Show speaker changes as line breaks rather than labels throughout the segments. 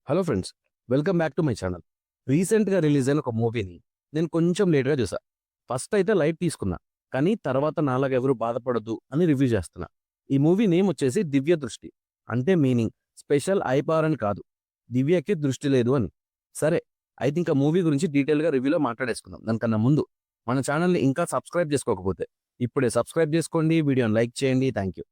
Hello friends, welcome back to my channel. రీసెంట్గా release అయిన ఒక మూవీని నేను కొంచెం లేట్గా చూసా. ఫస్ట్ అయితే లైట్ తీసుకున్నా, కానీ తర్వాత నాలాగా ఎవరు బాధపడద్దు అని రివ్యూ చేస్తున్నా. ఈ మూవీ నేమ్ వచ్చేసి దివ్య దృష్టి. అంటే మీనింగ్ స్పెషల్ ఐ పవర్ అని కాదు, దివ్యకి దృష్టి లేదు అని. సరే, అయితే ఇంకా మూవీ గురించి డీటెయిల్గా రివ్యూలో మాట్లాడేసుకుందాం. దానికన్నా ముందు మన ఛానల్ని ఇంకా సబ్స్క్రైబ్ చేసుకోకపోతే ఇప్పుడే సబ్స్క్రైబ్ చేసుకోండి, వీడియోని లైక్ చేయండి. Thank you.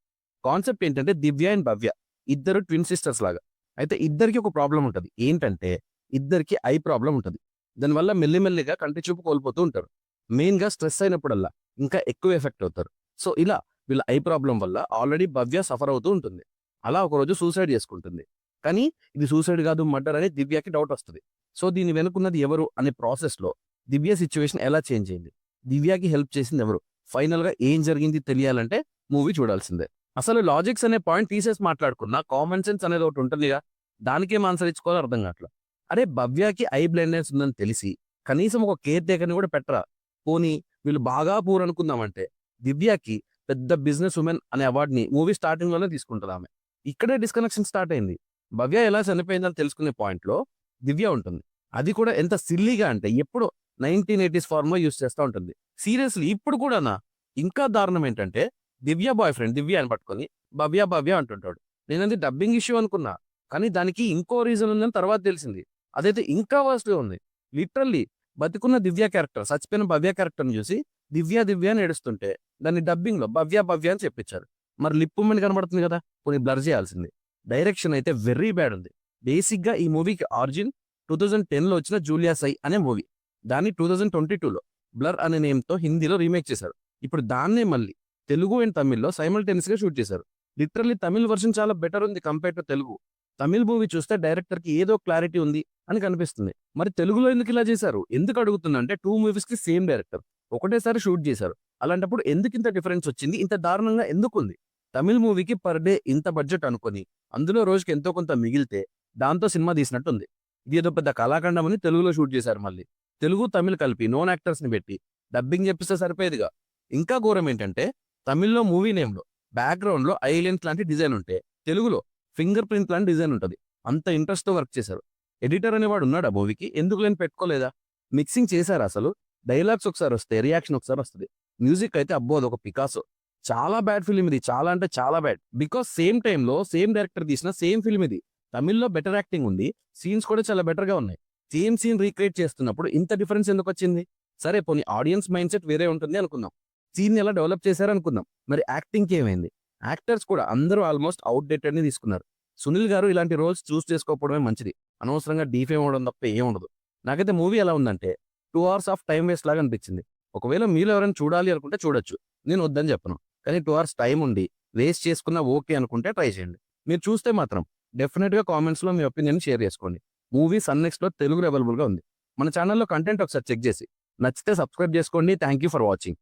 కాన్సెప్ట్ ఏంటంటే దివ్య అండ్ భవ్య ఇద్దరు ట్విన్ సిస్టర్స్ లాగా. అయితే ఇద్దరికి ఒక ప్రాబ్లం ఉంటుంది. ఏంటంటే ఇద్దరికి ఐ ప్రాబ్లం ఉంటుంది. దానివల్ల మెల్లిమెల్లిగా కంటి చూపు కోల్పోతూ ఉంటారు. మెయిన్‌గా స్ట్రెస్ అయినప్పుడల్లా ఇంకా ఎక్కువ ఎఫెక్ట్ అవుతారు. సో, ఇలా వీళ్ళ ఐ ప్రాబ్లం వల్ల ఆల్రెడీ భవ్య సఫర్ అవుతూ ఉంటుంది. అలా ఒకరోజు సూసైడ్ చేసుకుంటుంది. కానీ ఇది సూసైడ్ కాదు, మర్డర్ అని దివ్యకి డౌట్ వస్తది. సో, దీని వెనుకున్నది ఎవరు అనే ప్రాసెస్‌లో దివ్య సిట్యుయేషన్ ఎలా చేంజ్ అయింది? దివ్యకి హెల్ప్ చేసింది ఎవరు? ఫైనల్‌గా ఏం జరిగింది తెలియాలంటే మూవీ చూడాల్సిందే. అసలు లాజిక్స్ అనే పాయింట్ తీసేసి మాట్లాడుకున్నా కామన్ సెన్స్ అనేది ఒకటి ఉంటుందిగా. దానికేం ఆన్సర్ ఇచ్చుకోవాలో అర్థం కావట్ల. అరే, భవ్యకి ఐ బ్లైండ్‌నెస్ ఉందని తెలిసి కనీసం ఒక కేర్ టేకర్‌ని కూడా పెట్టరా? పోనీ వీళ్ళు బాగా పూర్ అనుకుందామంటే దివ్యకి పెద్ద బిజినెస్ వుమెన్ అనే అవార్డ్‌ని మూవీ స్టార్టింగ్‌లోనే తీసుకుంటదామె. ఇక్కడే డిస్కనెక్షన్ స్టార్ట్ అయింది. భవ్య ఎలా చనిపోయిందని తెలుసుకునే పాయింట్‌లో దివ్య ఉంటుంది. అది కూడా ఎంత సిల్లీగా అంటే ఎప్పుడో 1980s ఫార్మ్‌లో యూజ్ చేస్తా ఉంటుంది. సీరియస్‌లీ ఇప్పుడు కూడానా? ఇంకా దారుణం ఏంటంటే దివ్య బాయ్ ఫ్రెండ్ దివ్య అని పట్టుకొని భవ్య భవ్య అంటుంటాడు. నేనది డబ్బింగ్ ఇష్యూ అనుకున్నా. కానీ దానికి ఇంకో రీజన్ ఉందని తర్వాత తెలిసింది. అదైతే ఇంకా వర్స్ట్‌గా ఉంది. లిటరల్లీ బతికున్న దివ్య క్యారెక్టర్ చచ్చిపోయిన భవ్య క్యారెక్టర్‌ని చూసి దివ్య దివ్య అని ఏడుస్తుంటే దాన్ని డబ్బింగ్‌లో భవ్య భవ్య అని చెప్పించారు. మరి లిప్ మూవ్‌మెంట్ కనబడుతుంది కదా! పోనీ బ్లర్ చేయాల్సింది. డైరెక్షన్ అయితే వెర్రీ బ్యాడ్ ఉంది. బేసిక్‌గా ఈ మూవీకి ఆరిజిన్ 2010లో వచ్చిన జూలియా సై అనే మూవీ. దాన్ని 2022లో బ్లర్ అనే నేమ్‌తో హిందీలో రీమేక్ చేశారు. ఇప్పుడు దాన్నే మళ్ళీ తెలుగు అండ్ తమిళ్‌లో సైమల్టేనియస్‌గా షూట్ చేశారు. లిటరల్లీ తమిళ్ వర్షన్ చాలా బెటర్ ఉంది compare to Telugu. Tamil movie చూస్తే డైరెక్టర్‌కి ఏదో క్లారిటీ ఉంది అని కనిపిస్తుంది. మరి తెలుగులో ఎందుకు ఇలా చేశారు? ఎందుకు అడుగుతున్నా అంటే 2 మూవీస్‌కి సేమ్ డైరెక్టర్. ఒకటేసారి షూట్ చేశారు. అలాంటప్పుడు ఎందుకింత డిఫరెన్స్ వచ్చింది? ఇంత దారుణంగా ఎందుకుంది? తమిళ్ మూవీకి పర్ డే ఇంత బడ్జెట్ అనుకోని, అందులో రోజుకి ఎంతో కొంత మిగిలితే దాంతో సినిమా తీసినట్టుంది. ఇదేదో పెద్ద కళాఖండం అని తెలుగులో షూట్ చేశారు మళ్ళీ. తెలుగు, తమిళ్ కలిపి నోన్ యాక్టర్స్‌ని పెట్టి డబ్బింగ్ చెప్పిస్తే సరిపోయేదిగా. ఇంకా ఘోరం ఏంటంటే తమిళ్‌లో మూవీ నేమ్‌లో బ్యాక్‌గ్రౌండ్‌లో ఐలెన్స్ లాంటి డిజైన్ ఉంటే తెలుగులో ఫింగర్ ప్రింట్ లాంటి డిజైన్ ఉంటది. అంత ఇంట్రెస్ట్‌తో వర్క్ చేశారు. ఎడిటర్ అనేవాడు ఉన్నాడా మూవీకి? ఎందుకు లేని పెట్టుకోలేదా? మిక్సింగ్ చేశారా అసలు? డైలాగ్స్ ఒకసారి వస్తాయి, రియాక్షన్ ఒకసారి వస్తది. మ్యూజిక్ అయితే అబ్బో అదొక పికాసో. చాలా బ్యాడ్ ఫిల్మ్ ఇది. చాలా అంటే చాలా బ్యాడ్. బికాజ్ సేమ్ టైమ్‌లో సేమ్ డైరెక్టర్ తీసిన సేమ్ ఫిల్మ్ ఇది. తమిళ్‌లో బెటర్ యాక్టింగ్ ఉంది. సీన్స్ కూడా చాలా బెటర్‌గా ఉన్నాయి. సేమ్ సీన్ రీక్రియేట్ చేస్తున్నప్పుడు ఇంత డిఫరెన్స్ ఎందుకొచ్చింది? సరే, పోనీ ఆడియన్స్ మైండ్‌సెట్ వేరే ఉంటుంది అనుకుందాం. సీన్‌ని ఎలా డెవలప్ చేశారనుకుందాం. మరి యాక్టింగ్‌కి ఏమైంది? యాక్టర్స్ కూడా అందరూ ఆల్మోస్ట్ ఔట్‌డేటెడ్‌ని తీసుకున్నారు. సునీల్ గారు ఇలాంటి రోల్స్ చూస్ చేసుకోకపోవడమే మంచిది. అనవసరంగా డీఫేమ్ అవ్వడం తప్ప ఏముండదు. నాకైతే మూవీ ఎలా ఉందంటే 2 అవర్స్ ఆఫ్ టైమ్ వేస్ట్ లాగా అనిపించింది. ఒకవేళ మీలో ఎవరైనా చూడాలి అనుకుంటే చూడొచ్చు. నేను వద్దని చెప్పను. కానీ 2 అవర్స్ టైమ్ ఉండి వేస్ట్ చేసుకున్నా ఓకే అనుకుంటే ట్రై చేయండి. మీరు చూస్తే మాత్రం డెఫినిట్‌గా కామెంట్స్‌లో మీ ఒపీనియన్ షేర్ చేసుకోండి. మూవీ సన్ నెక్స్ట్‌లో తెలుగులో అవైలబుల్‌గా ఉంది. మన ఛానల్‌లో కంటెంట్ ఒకసారి చెక్ చేసి నచ్చితే సబ్స్క్రైబ్ చేసుకోండి. Thank you for watching.